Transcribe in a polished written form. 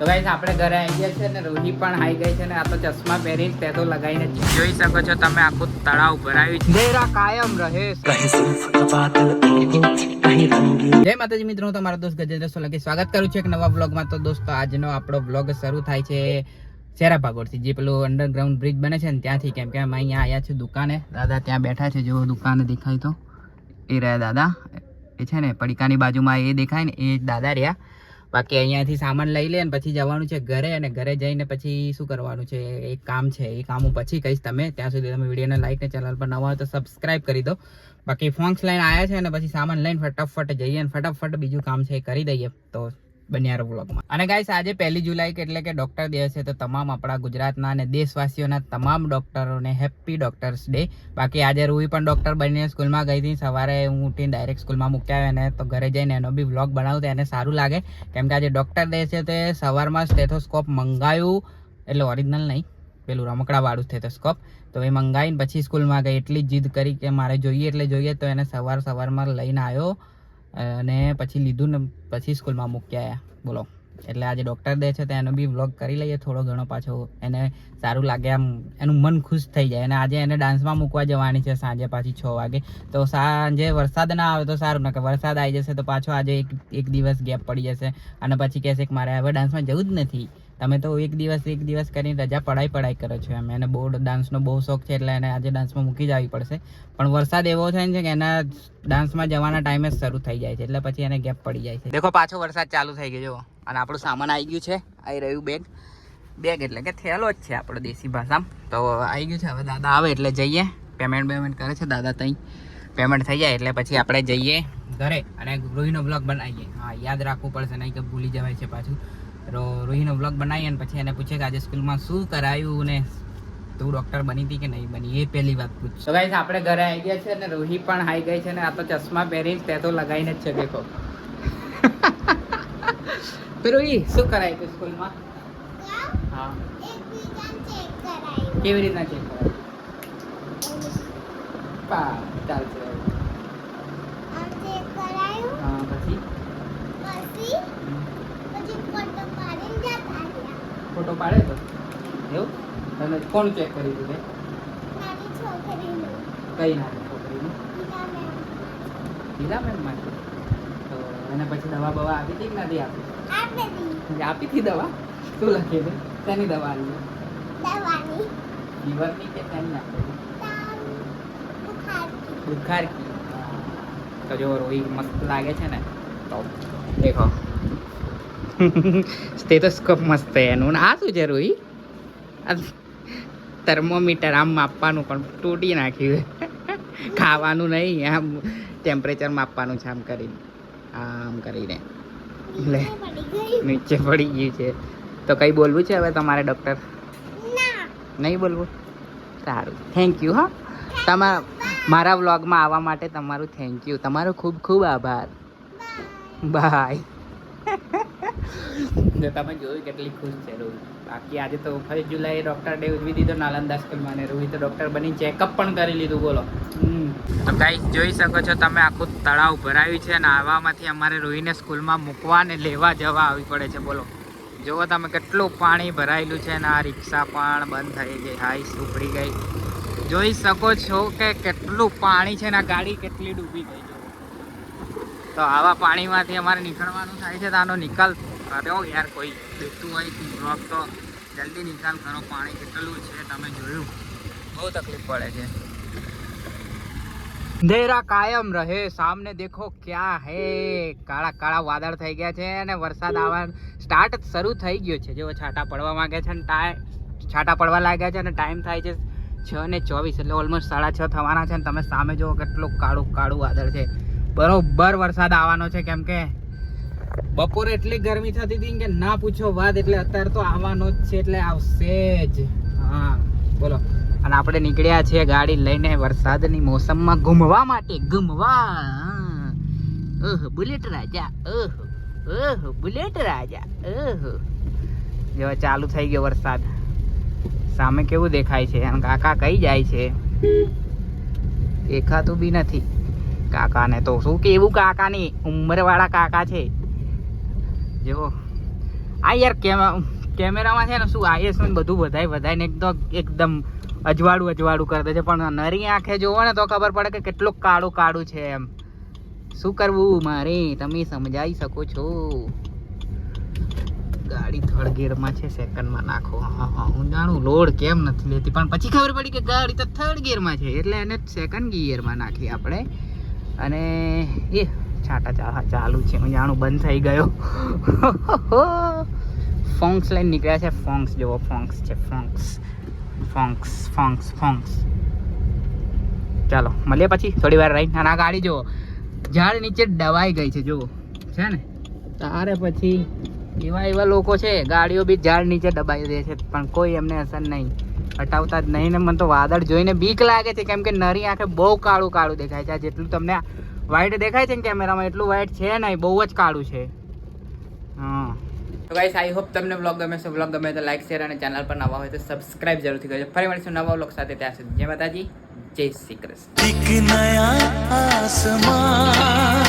તો ગાઈસ આપણે ઘરે આવી ગયા છે ને રોહી પણ આવી ગઈ છે ને આ તો ચશ્મા પહેરીને પેટો લગાવીને જોઈ શકો છો તમે આખું તળાવ ભરાયું છે દેરા કાયમ રહે જય માતાજી મિત્રો હું તમારો દોસ્ત ગજેન્દ્ર સોલંકી સ્વાગત કરું છું એક નવા વ્લોગમાં। તો દોસ્તો આજનો આપણો વ્લોગ શરૂ થાય છે શેરા ભાગોળથી, જે પેલું અંડરગ્રાઉન્ડ બ્રિજ બને છે ને ત્યાંથી, કેમ કે અમે અહીંયા આવ્યા છે દુકાને। દાદા ત્યાં બેઠા છે, જો દુકાને દેખાય તો એ રહ્યા દાદા, એ છે ને પડીકાની બાજુમાં એ દેખાય ને એ દાદા રહ્યા। બાકી અહીંયાથી સામાન લઈ લે ને પછી જવાનું છે ઘરે, અને ઘરે જઈને પછી શું કરવાનું છે એક કામ છે, એ કામ હું પછી કહીશ તમે। ત્યાં સુધી તમે વિડીયોને લાઈક ને ચેનલ પર નવા હોય તો સબસ્ક્રાઈબ કરી દો। બાકી ફોન્સ લઈને આવ્યા છે અને પછી સામાન લઈને ફટાફટ જઈએ અને ફટાફટ બીજું કામ છે એ કરી દઈએ। તો બન્યા રહો વ્લોગમાં। અને ગાઈસ આજે 1 જુલાઈ એટલે કે ડોક્ટર દિવસ છે, તો તમામ આપણા ગુજરાતના અને દેશવાસીઓના તમામ ડોક્ટરોને હેપી ડોક્ટર્સ ડે। બાકી આજે રૂહી પણ ડોક્ટર બનીને સ્કૂલમાં ગઈ હતી, સવારે હું ઉઠીને ડાયરેક્ટ સ્કૂલમાં મૂક્યા અને તો ઘરે જઈને એનો બી વ્લોગ બનાવું તો એને સારું લાગે, કેમ કે આજે ડોક્ટર ડે છે। તે સવારમાં સ્ટેથોસ્કોપ મંગાવ્યું, એટલે ઓરિજિનલ નહીં, પેલું રમકડાવાળું સ્ટેથોસ્કોપ, તો એ મંગાવીને પછી સ્કૂલમાં ગઈ। એટલી જીદ કરી કે મારે જોઈએ એટલે જોઈએ, તો એને સવારમાં લઈને આવ્યો અને પછી લીધું ને પછી સ્કૂલમાં મૂકી આવ્યા બોલો। એટલે આજે ડોક્ટર ડે છે તો એનો બી વ્લોગ કરી લઈએ થોડો ઘણો, પાછો એને સારું લાગે, આમ એનું મન ખુશ થઈ જાય। અને આજે એને ડાન્સમાં મૂકવા જવાની છે સાંજે પાછી 6 વાગે, તો સાંજે વરસાદ ના આવે તો સારું, ને કે વરસાદ આવી જશે તો પાછો આજે એક દિવસ ગેપ પડી જશે અને પછી કહેશે કે મારે હવે ડાન્સમાં જવું જ નથી। તમે તો એક દિવસ કરીને રજા પડાઈ કરો છો એમ। એને બહુ ડાન્સનો બહુ શોખ છે એટલે એને આજે ડાન્સમાં મૂકી જ આવી પડશે, પણ વરસાદ એવો થાય છે કે એના ડાન્સમાં જવાના ટાઈમે જ શરૂ થઈ જાય છે, એટલે પછી એને ગેપ પડી જાય છે। દેખો પાછો વરસાદ ચાલુ થઈ ગયો જો, અને આપણું સામાન આવી ગયું છે, આવી રહ્યું બેગ એટલે કે થેલો જ છે આપણો દેશી ભાષામાં। તો આવી ગયું છે, હવે દાદા આવે એટલે જઈએ, પેમેન્ટ કરે છે દાદા, ત્યાં પેમેન્ટ થઈ જાય એટલે પછી આપણે જઈએ ઘરે અને રૂહીનો વ્લોગ બનાવીએ। હા યાદ રાખવું પડશે, નહીં કે ભૂલી જવાય છે પાછું। રૂહીનો વ્લોગ બનાવીએ અને પછી એને પૂછે કે આજે સ્કૂલમાં શું કરાયું ને તું ડોક્ટર બની હતી કે નહીં બની, એ પહેલી વાત પૂછ। તો ગાઈસ આપણે ઘરે આવી ગયા છે અને રૂહી પણ આવી ગઈ છે ને આ તો ચશ્મા પહેરીને પેટો લગાવીને જ છે દેખો। રૂહી શું કરાય તું સ્કૂલમાં? હા કેવી રીતના ચેક કરાય? ચાલશે હા પછી ફોટો પાડે તો એવું? તને કોણ ચેક કરી દીધું? કઈ નાની છોકરીનું? લીલા મેમ માટે? તો એને પછી દવા બવા આપી હતી કે નથી આપી? આપી હતી દવા? શું લખી હતી? તેની દવા આવી? ફીવરની કે તેની આપી? બુખાર કી? તો જો રોહી મસ્ત લાગે છે ને, તો દેખો સ્ટેથોસ્કોપ મસ્ત છે એનું। આ શું છે રોહી? થર્મોમીટર આમ માપવાનું પણ તૂટી નાખ્યું, ખાવાનું નહીં, આમ ટેમ્પરેચર માપવાનું છે આમ કરીને એટલે નીચે પડી ગયું છે। તો કઈ બોલવું છે હવે તમારે ડૉક્ટર? નહીં બોલવું? સારું, થેન્ક યુ। હા મારા વ્લોગમાં આવવા માટે તમારું થેન્ક યુ, તમારો ખૂબ ખૂબ આભાર, બાય। જો તમે જોયું કેટલી ખુશ છે રોહી। બાકી આજે તો 1 જુલાઈ ડોક્ટર ડે ઉજવી દીધો નાલંદા સ્કૂલમાં, અને રોહી તો ડોક્ટર બની ચેકઅપ પણ કરી લીધું બોલો। તો ગાઈસ જોઈ શકો છો તમે આખું તળાવ ભરાયું છે, અને આવામાંથી અમારે રોહીને સ્કૂલમાં મૂકવા ને લેવા જવા આવી પડે છે બોલો। જુઓ તમે કેટલું પાણી ભરાયેલું છે, અને આ રિક્ષા પણ બંધ થઈ ગઈ, હાઈ ઉપડી ગઈ, જોઈ શકો છો કે કેટલું પાણી છે ને આ ગાડી કેટલી ડૂબી ગઈ। તો આવા પાણીમાંથી અમારે નીકળવાનું થાય છે, તો આનો નિકાલ કરો યાર, કોઈ દેખતું હોય બ્લોગ તો જલ્દી નિકાલ કરો। પાણી કેટલું છે તમે જોયું, બહુ તકલીફ પડે છે। અંધેરા કાયમ રહે, સામને દેખો ક્યા હે, કાળા કાળા વાદળ થઈ ગયા છે અને વરસાદ આવવા સ્ટાર્ટ શરૂ થઈ ગયો છે। જો છાંટા પડવા માંગે છે ને છાંટા પડવા લાગ્યા છે અને ટાઈમ થાય છે 6:24, એટલે ઓલમોસ્ટ 6:30 થવાના છે। અને તમે સામે જુઓ કેટલું કાળું વાદળ છે, બરોબર વરસાદ આવવાનો છે, કેમ કે બપોરે એટલી ગરમી થતી હતી કે ના પૂછો વાત, એટલે અત્યારે તો આવવાનો જ છે, એટલે આવશે જ। હા બોલો, અને આપણે નીકળ્યા છીએ ગાડી લઈને વરસાદની મોસમમાં ઘૂમવા માટે, ઓહો બુલેટ રાજા, ઓહો બુલેટ રાજા, ઓહો જો ચાલુ થઈ ગયો વરસાદ। સામે કેવું દેખાય છે, અને કાકા કઈ જાય છે દેખાતું બી નથી। કાકાને તો શું કેવું, કાકાની ઉંમરવાળા કાકા છે, જો આ યાર કેમેરામાં છે ને શું ISO ને બધું વધાઈને એકદમ અજવાળું કરી દે છે, પણ નરી આંખે જોવો ને તો ખબર પડે કે કેટલું કાળું છે એમ. શું કરવું મારે, તમે સમજાવી શકો છો. ગાડી થર્ડ ગિયરમાં છે, સેકન્ડમાં નાખો. હા હું જાણું લોડ કેમ નથી લેતી, પણ પછી ખબર પડી કે ગાડી તો થર્ડ ગિયરમાં છે એટલે એને સેકન્ડ ગિયરમાં નાખી આપણે. અને એ છાંટા ચાલુ છે, હું જાણું બંધ થઈ ગયો. ફોંક્સ લઈને નીકળ્યા છે. ફોંક્સ જુઓ, ફોંક્સ છે, ફોંક્સ. ચાલો મળીએ પછી થોડી વાર રહીને. અને આ ગાડી જુઓ ઝાડ નીચે દબાઈ ગઈ છે, જુઓ છે ને. તારે પછી એવા લોકો છે, ગાડીઓ બી ઝાડ નીચે દબાઈ દે છે, પણ કોઈ એમને અસર નહીં, હટાવતા જ નહીં. ને મને તો વાદળ જોઈને બીક લાગે છે, કેમ કે નરી આંખે બહુ કાળું દેખાય છે. આ જેટલું તમને વ્હાઈટ દેખાય છે ને કેમેરામાં, એટલું વ્હાઈટ છે નહીં, બહુ જ કાળું છે. હા તો ગાઈસ, આઈ હોપ તમને વ્લોગ ગમે છે. વ્લોગ ગમે તો લાઈક, શેર અને ચેનલ પર નવા હોય તો સબસ્ક્રાઇબ જરૂરથી કરજો. ફરી મળીશું નવા વ્લોગ સાથે. ત્યાં સુધી જય માતાજી, જય શ્રી કૃષ્ણ.